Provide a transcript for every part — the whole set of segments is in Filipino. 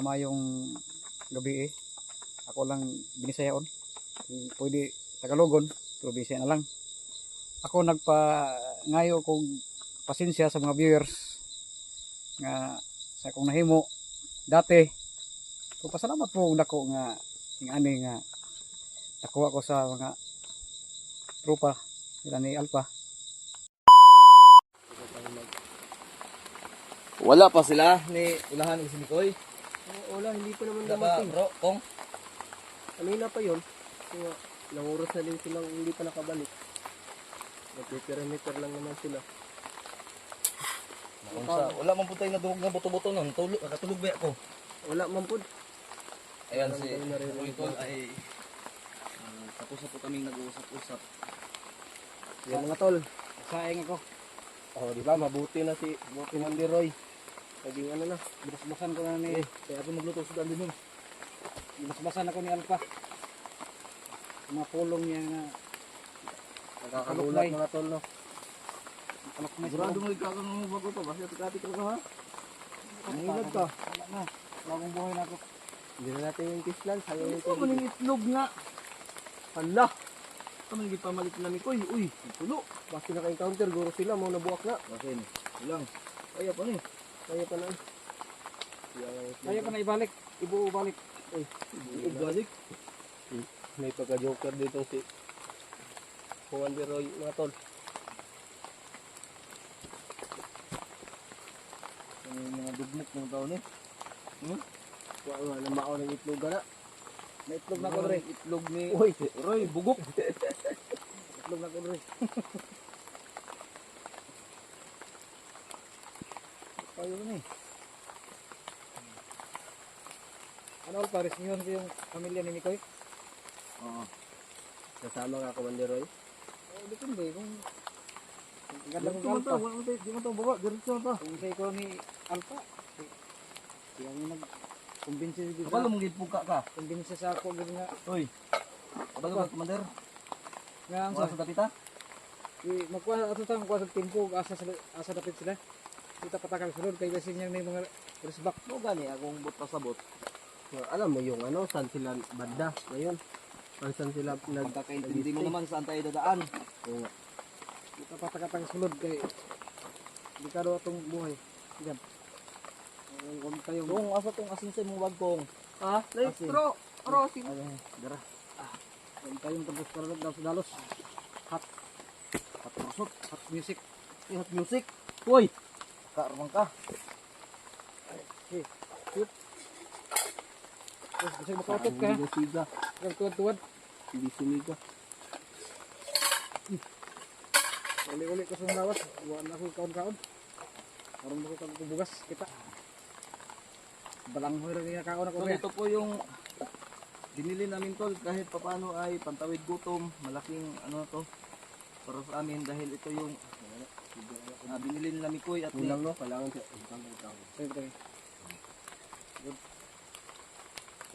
mayong gabi ako lang binisayaon. Pwede Tagalogon, pero Bisaya na lang. Ako ngayo kong pasensya sa mga viewers nga sa akong nahimo dati. So pasalamat po nako nga ani nga nakuha ko sa mga tropa nila ni Alpha. Wala pa sila ni ulahan ni Sinikoy. Wala, hindi pa naman Diba, dumating. bro, kung Kanina pa yun. Kaya ilang oras na din silang hindi pa nakabalik. Nagpiperimeter lang naman sila. wala man po tayo nadungog na buto-buto nun. Nakatulog ba ako? Wala man po. Ayan Walang si tayo naririnig Tol po. ay tapos na po kaming nag-uusap-usap. Yan mga tol. Saing ako. Oh, di ba? Mabuti na si Mandy Roy. Naging ano na. Binasbasan ko na ni Kaya ako magluto sa dami nun. binasbasan ako ni Alpha. Mga pulong niya nga Nakakagulat mga tol, no? kalakmay sa Sigurado loob. mo ikaw ng bago to. Basta tikati ka ha. Nangilag ka. Wala na. Bagong buhay na ako. Hindi na natin yung kislan. Sayang yung Ito man yung itlog nga. Hala! Ito man yung pamalit na Mikoy. Uy, tulo. Basta naka-encounter. Guro sila. Mga nabuak na. Basin. Ilang. Kaya pa ni. Kaya pa na. Kaya pa na ibalik. Ibalik. Balik. May pagka-joker dito si Mandy Roy mga tol. Yung mga dugmok ng tao ni. Wala nga na mao ng itlog na. May itlog na ko dre. Itlog ni Uy! Roy, bugok. Itlog na ko dre. Kayo na eh. Ano Alpha, resinyon ko yung pamilya ni Mikoy? Oo. Kasama nga ako Mandy Roy. Depende kung ganda Di ng mo Alpha. to baba, diretso na to. Kung sa ikaw ni Alpha, siya yung nag-kumbinsi dito Kapalo sa mong gipuka ka. kumbinsi sa ako gano'n nga. Uy. Kapalo ka, Commander. Nga ang Wala sa, sa dapita. magkuha ato tang kuha sa tempo, asa dapit sila. Kita patakal sulod, kay kasi niya may mga risbak. No gani, akong but pasabot. Alam mo yung ano, saan sila banda ngayon? Saan sila Pagkakaintindi mo naman saan tayo dadaan. Oo. Kita patakal sulod, kay delikado atong buhay. Diyan. Huwag kayong Kung asa tong asinsay mong wagkong. Ha? Asin. Rosin. Ay, dara. huwag kayong tapos karalog dalos. Hot Patrusot. hot music. Hot music. Uy. Kaarmang ka. Tapos kasi makautot ka ha. Hindi siga. Huwag tuwad-tuwad. Hindi sumiga. Uli-uli ko sa lawas. Buwan na ako kaon-kaon. Karoon ako bugas kita. Balanghoy rin nga kaon ako. So Pre. ito po yung binili namin tol kahit papano ay pantawid gutom. Malaking ano to para sa amin dahil ito yung binili nila Mikoy at ni Kulang no? Kailangan siya. Utang. Siyempre.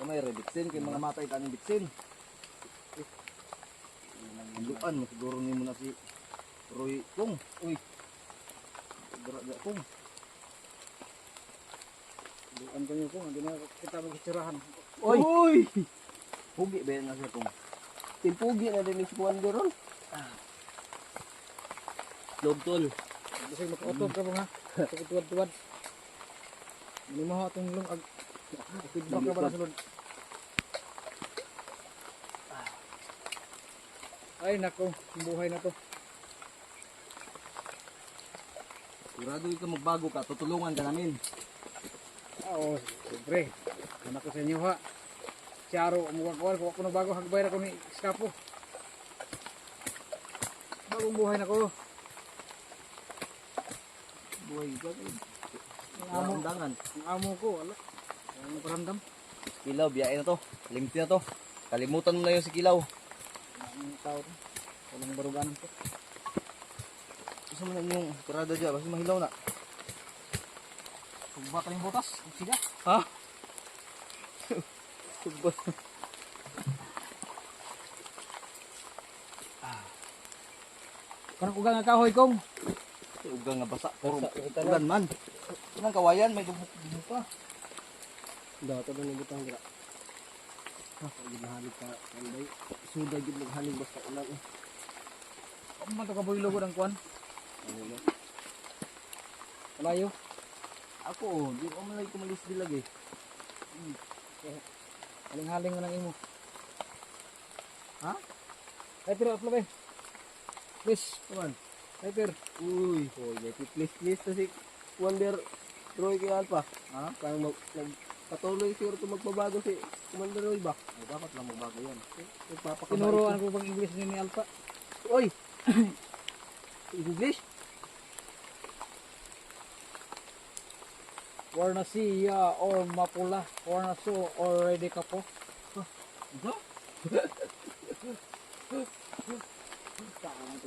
may rebitsin kay mga matay kaning bitsin. Luan mo siguro ni mo na si Roy Kung. Uy. Dara Kung. Bukan ko nyo kung hindi na kita magkitsurahan. Uy. Hugi ba yan na siya Kung? Timpugi na din si Mandy Roy. Log tol. Kasi makautot ka mo ha. Tuwad-tuwad. Hindi mo ha itong lungag. Feedback ka ba na sulod? Ay nako, buhay na to. Sigurado ikaw magbago ka, tutulungan ka namin. Oo, siyempre. Anak ko sa inyo ha. Si Aro, umuwag-wag. Kung ako na bago, hagbay na ko ni Skapo. Bagong buhay na ko. Buhay ka. Ang amo, Undangan. ang amo ko, wala. Ang paramdam. Kilaw, biyahe na to. Limpi na to. Kalimutan mo na yung si Kilaw. Ang tao to. Walang baruganan to. Gusto mo na yung tirada dyan, basta mahilaw na. Sugba ka ng butas. Siga. Ha? Subot. Kanang ugang nga kahoy kong. Ugang nga basa. Puro ugan man. Unang kawayan, may dugmok pa. Dato na ng butang dira. Ha, pag nahalig ka, kanday. Suday gid naghalig basta ulan eh. Ako man to kaboy lugod ang kuan. Ano na? Kalayo. Ako, di ko malay kumalis dilag eh. Haling-haling mo ng imo. Ha? Lighter uplo ba? Please, Kuman. lighter. Uy, Oh, please to si Wonder Roy kay Alpha. ha? Kang patuloy siguro ito magbabago si Commander Roy ba? Ay, dapat lang magbago yan. Nagpapakabait. Tinuruan ko bang English ni Alpha? Oy! English? Warnasiya or mapula. Warnaso or ready ka po.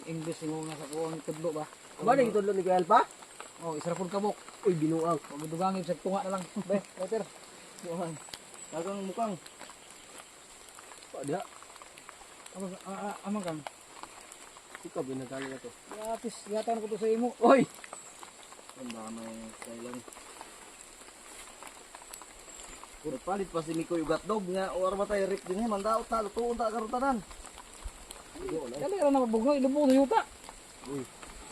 English mo nga sa kuwang tudlo ba? Aba na gitudlo ni kay Alpha? Oh, isa ra pud kabok. Uy, binuang. Huwag dugangin sa tunga na lang. Be, lighter. Kuman. Dagang mukang. Pa diha. Amang kang. Ikaw binagali na to. Yatis, yata ko to sa imo. Oy! Ang damay kailang. Palit pa si Mikoy ugat dog nga or matay rip din man daot ta lutuon ta karutanan. Dali ra na mabugno, ilubog na yuta. Uy,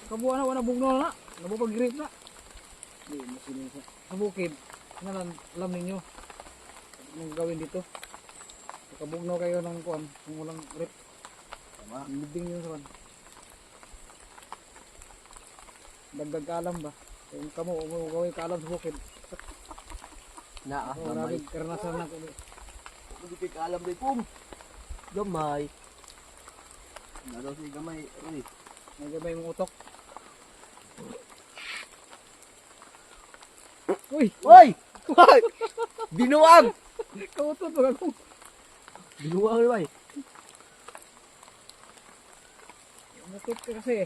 Kabuan na wala bugno na. Nabupag-grip na. Di mo sinisa. Sa bukid, nalan alam ninyo. Anong gawin dito? Kabugno kayo ng kuan, kung walang grip. tama. Libing yun sa kuan. Dagdag kaalam ba? Kung kamo, gawin kaalam sa bukid. Na Oh, grabe, karanasan na ko. Hindi kay kaalam day pum. Gamay. Na daw si gamay. Uy, Nagabay mong utok. Uy! Oy! Oy! Binuang! Kautot ba ako? Binuang ni bay. Nakit ka kasi.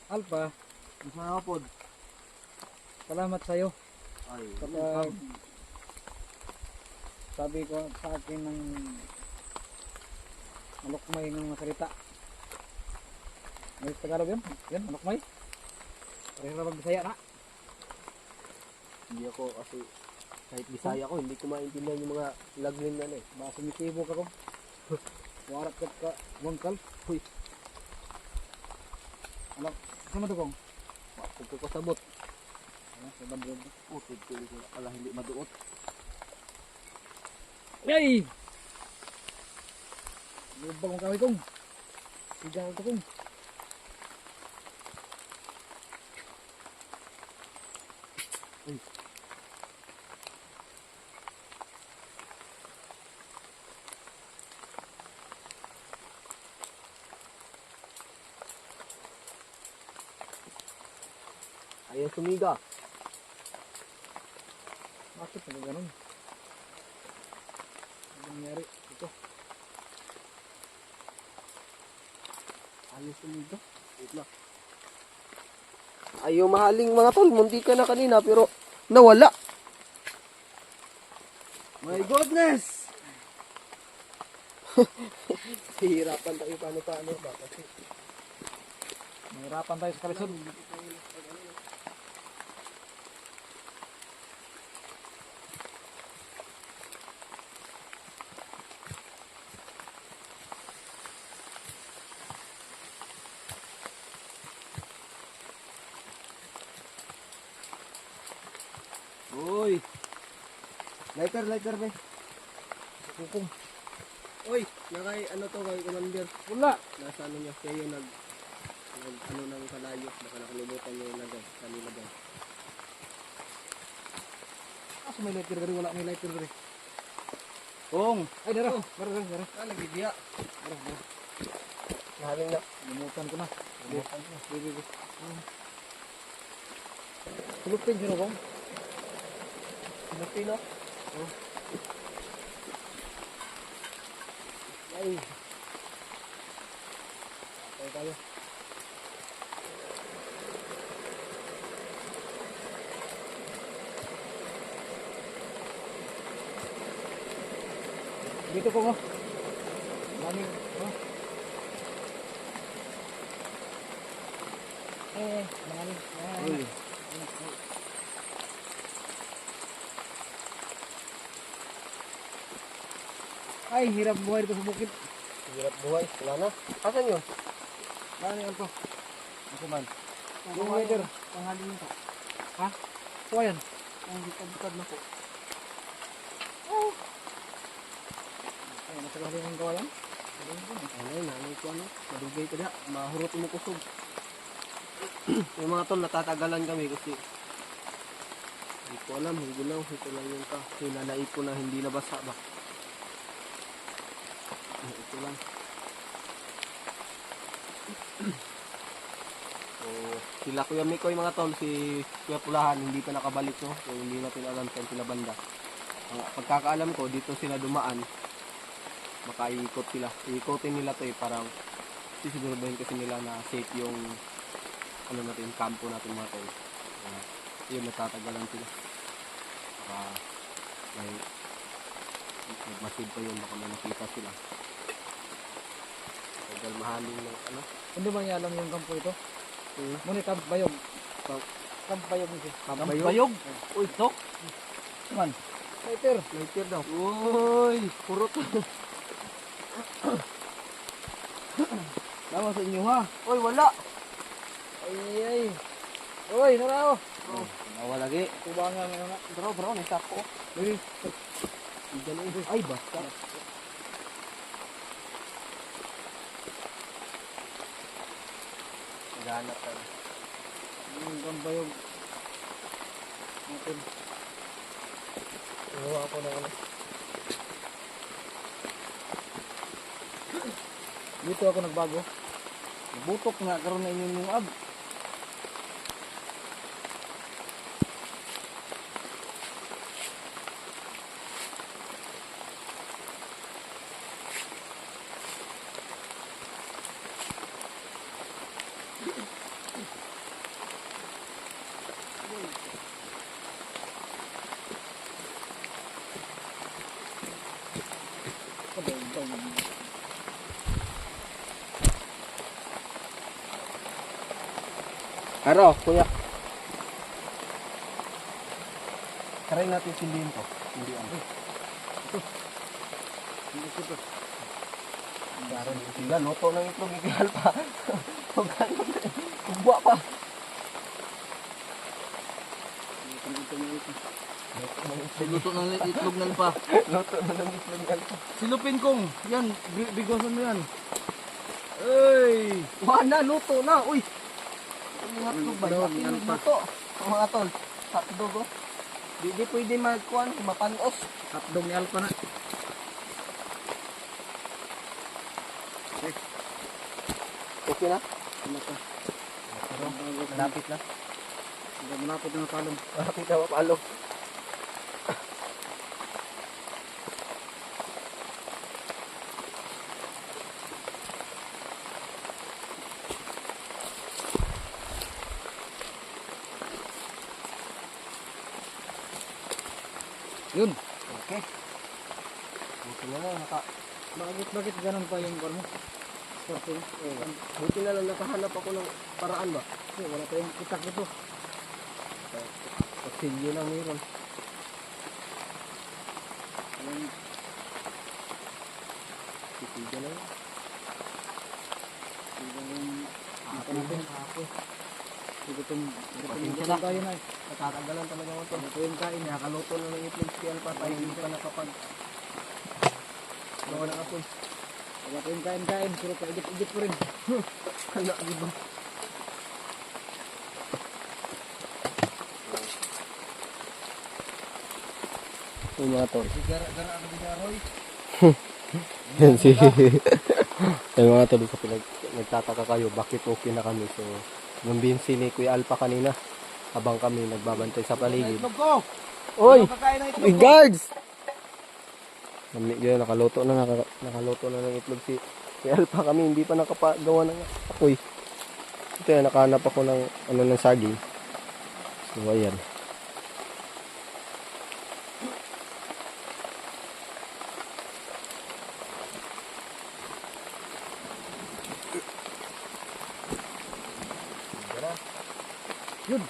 Alpha, gusto na pod. salamat sa'yo. Ay, Kapag sabi ko sa akin ng malukmay ng mga salita. May Tagalog yun? Yan, malukmay. Pareho na magbisaya na. Hindi ako kasi kahit Bisaya ko, hindi ko maintindihan yung mga laglim na eh. Baka sumitibo ka ko. Warat ka wangkal. Uy, Alam, kasama to kong? kung ko kasabot. Ano, sa bandod. utid ko ala hindi maduot. Yay! Lubang kong kaway kong. Sigaw ko kong. Ayaw sumiga. Bakit na ganun? Ano nangyari? Ito. Ayaw sumiga. Wait lang. Ayaw mahaling mga tol. Mundi ka na kanina pero nawala. My goodness! Hihirapan tayo paano ba? Kasi Mahirapan tayo sa kalisod. Uy. Lighter be. Kukong. oy, nakay ano to kay Commander. Wala. Nasa ano niya siya yung nag ano ng kalayo. Baka nakalimutan niya yung lagay. Kanina ba? Asa may lighter gari? Wala may lighter gari. Kong. Ay, dara. Dara. Ah, lagi dia. Dara. Nahaling na. Limutan ko na. Sige. Tulupin siya na kong. Pilipino. Ay. Tayo. Dito ko mo. Dami Oh. Malalim. Uy. Ay, hirap buhay dito sa bukid. Hirap buhay. Wala na. Asan yun? Ano yan po? Ako man. Yung weather. Panghali nito. Ha? So, ayan. Ang bukad na po. Ay, nasa lalim ng kawayan. Ay, nanay ko ano. Madugay ka na. Mahurot mo kusog. Yung mga tol, natatagalan kami kasi hindi ko alam, hindi lang. Ito lang yung hinanaip ko na hindi nabasa ba. Ito lang. So, sila Kuya Mikoy mga tol, si Kuya Pulahan, hindi pa nakabalik, no? So, hindi natin alam saan sila banda. Ang pagkakaalam ko, dito sila dumaan. Makaikot sila. Iikotin nila to parang sisiguraduhin kasi nila na safe yung ano natin, kampo natin mga tol. Yun, natatagalan sila. May nagmasid pa yun, baka may nakita sila. Tagal mahaling ng ano. Hindi ba niya alam yung kampo ito? Muna Camp Bayog. Camp Bayog ito. Bayog. Uy, tok. Man. Later. Later daw. Uy, purot. Tama sa inyo ha. Uy, wala. Ay. Uy, narao. Oh, wala lagi. Kubangan na. Bro, may sako. Uy. Ay, basta. Naghanap ka na. Yung Camp Bayog. Natin. Gawa ako na ano. Dito ako nagbago. Butok nga karon na inyong yung ab. Aro, kuya. Try natin sindihin to. Hindi ano. Sila, loto ng itlog ikihal pa. Kubwa pa. Luto ng itlog ng pa. Loto na ng itlog ikihal pa. Silupin kong. Yan, bigosan mo yan. Ay! Wala, luto na. Uy! Mga Ano itlog ba? daw, Laki yan ng pa. luto. Mga tol. Hotdog oh. Di pwede magkuhan, mapanos. Hotdog ni Alpa na. Okay na? Ano ka? Malapit na. Malapit na napalong. Malapit na mapalo. Yun. Okay. Buti na lang, Bakit ganun pa yung bar mo? Sorting. buti na lang nakahanap ako ng paraan ba? Kasi wala tayong itak dito. Pasilyo lang meron. Walang Titigyan na lang. Ako natin. Gutom Pasensya na. tayo na eh. Natatagalan talaga ako to. Ito yung kain. Nakaluto na ng itlog si Alpa tayo hindi pa nakapag gawa ng apoy. Wala tayong kain-kain. Pero paigit-igit ko rin. Kala, di ba? Yung mga tol. Gara-gara ako din Roy. Yan si yung mga tol, kapag nagtataka kayo bakit okay na kami. So, kumbinsi ni Kuya Alpa kanina habang kami nagbabantay sa paligid. Itlog ko! Oy! Kakain ng May itlog ko! guards! Nakaluto na ng itlog si Alpa. Kami hindi pa nakapagawa ng apoy. Ito yan, nakahanap ako ng ano ng saging. So ayan. Yun.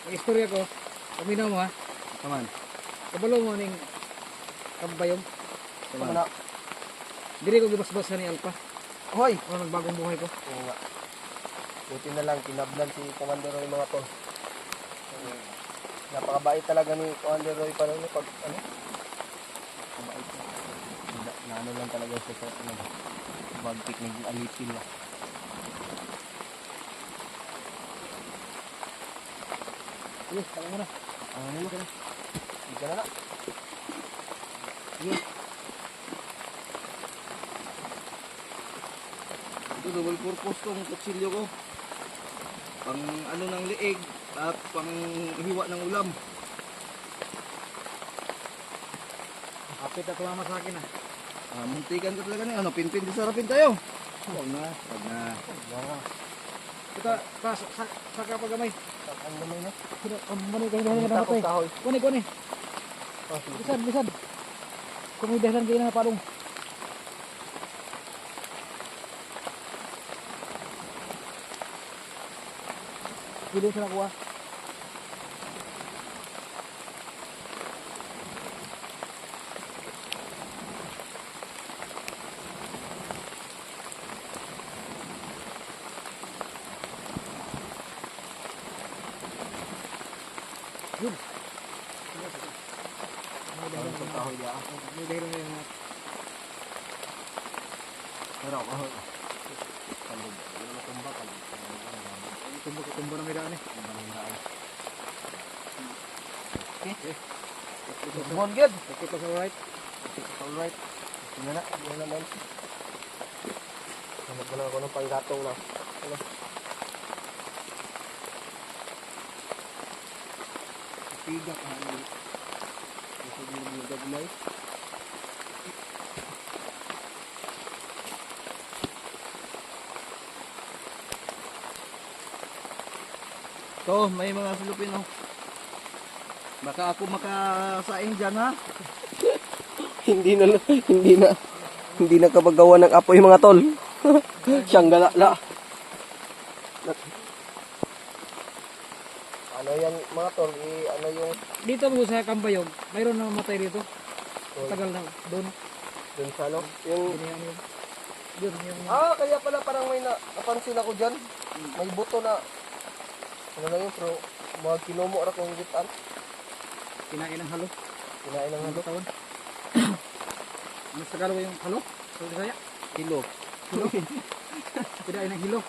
Ang istorya ko, paminaw mo ha, Kaman. kabalo mo ning kambayong. Kaman na. Dili ko gibasbas ni Alpha. Hoy! Ano nagbagong buhay ko. Oo nga. Buti na lang, kinablan si Commander Roy mga tol. Napakabait talaga ni Commander Roy pa rin pag ano. Napakabait. Na ano lang talaga siya sa ano. Bagtik naging alipin na. Sige, tama mo na. Ano mo ka na? Hindi ka na na. Ito double purpose tong kutsilyo ko. Pang ano ng liig at pang hiwa ng ulam. Kapit at tumama sa akin ha. Muntikan ka talaga na. Ano, pinpin di sarapin tayo. Huwag na. Huwag na. Ito, sa kapagamay. Ang gamay na. Mani ka namatay. Kahoy. Kuni. Bisad. Kung may dahilan kayo na napalong. Pilong sa nakuha. Yun. Ang kahoy niya. May dahilan kayo na Pero kahoy. Kalog. Ano na kumba kalog. tumbo na may daan eh. Bon good. Okay pa sa right. Alright. Tingnan na. Tingnan naman. Hanap ko na ako ng panggatong na. Ano? Tiga ka. Gusto mo yung gaglay. So, may mga Filipino. Baka ako makasaing dyan ha. Hindi na kabagawa ng apoy mga tol. Siyang galala. Ano yan mga tol? Ano yung Dito mo sa Kambayog, mayroon na matay dito. Tagal na doon. dun sa ano? Yung Ganyan yun. Yun yung kaya pala parang may napansin ako dyan. May buto na ano na yun, pero mga kinumo ra kong gitan. kinain ng halo. Kinain ng Ano halo. tawon? Ano sa Tagalog yung halo? Sa Bisaya? Kilo. Kinain ng hilo.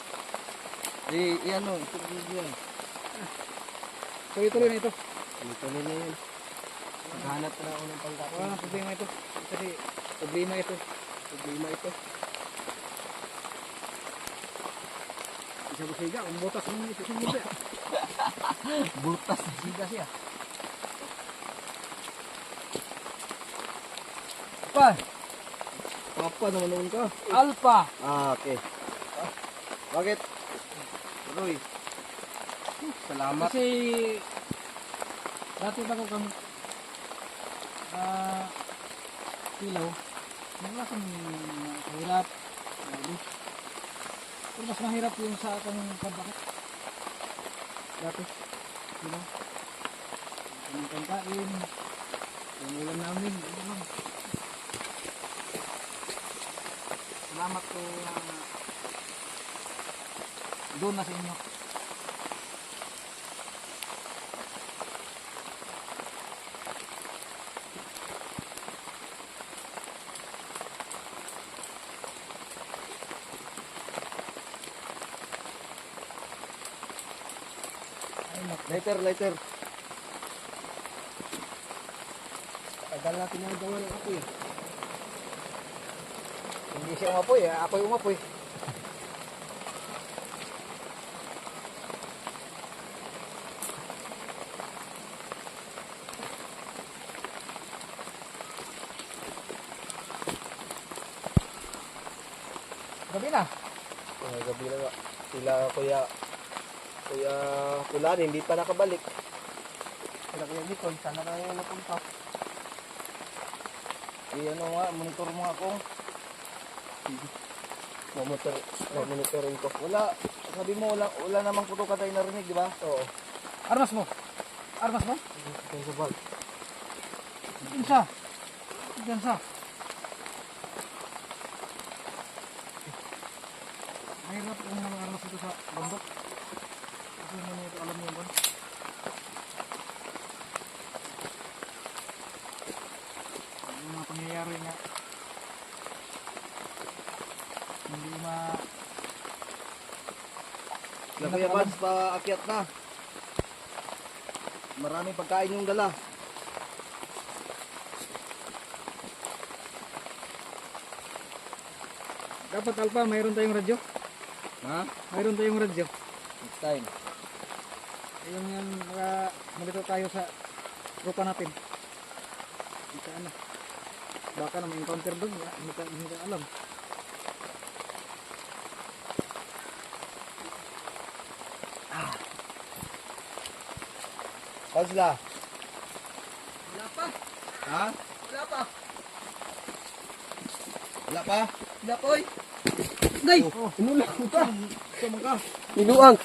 Iyan o, ito yan. Tuloy-tuloy na ito. Ito nila yun. Maghanap na ako ng panggatong. Wala nang problema ito. Kasi problema ito. Problema ito. Isa mo siga, kung butas mo ito sa muda. Butas na siga siya. Pa! Papa naman naman ka. Alpha! Okay. Bakit? Roy. Salamat. Kasi dati pa ko kang pilaw. Wala kang mahirap. Pero mas mahirap yung sa akong pagbakat. Dati. Pilaw. Yung kantain. Yung ulam namin. Ano lang. Salamat ko doon na sa inyo. Later. Tagal natin yung gawa ng apoy. Hindi siya umapoy, apoy umapoy. Gabi na. Gabi na nga. Sila kuya Kulan, hindi pa nakabalik. Sila kuya Nicole, sana na yung napunta. ano nga, monitor mo nga kung Monitoring ko. wala, sabi mo wala namang putukan tayo narinig, di ba? Oo. Armas mo. Armas mo? Ito sa bag. Diyan sa. Diyan sa. Mahirap kung mga armas ito sa bundok. Kasi hindi ito alam yun. Yung mga pangyayari nga. Hindi Na Kuya Bans, paakyat na. Maraming pagkain yung dala. Dapat Alpha, mayroon tayong radyo. Ha? Mayroon tayong radyo. Next time. Yung yan, malito tayo sa grupa natin. Isa ano. Baka na may encounter doon, hindi ka alam. Saan sila? Wala pa. Ha? Wala pa. Wala pa? Wala ko. Nay! Inulang ka. Sama ka. Inuang.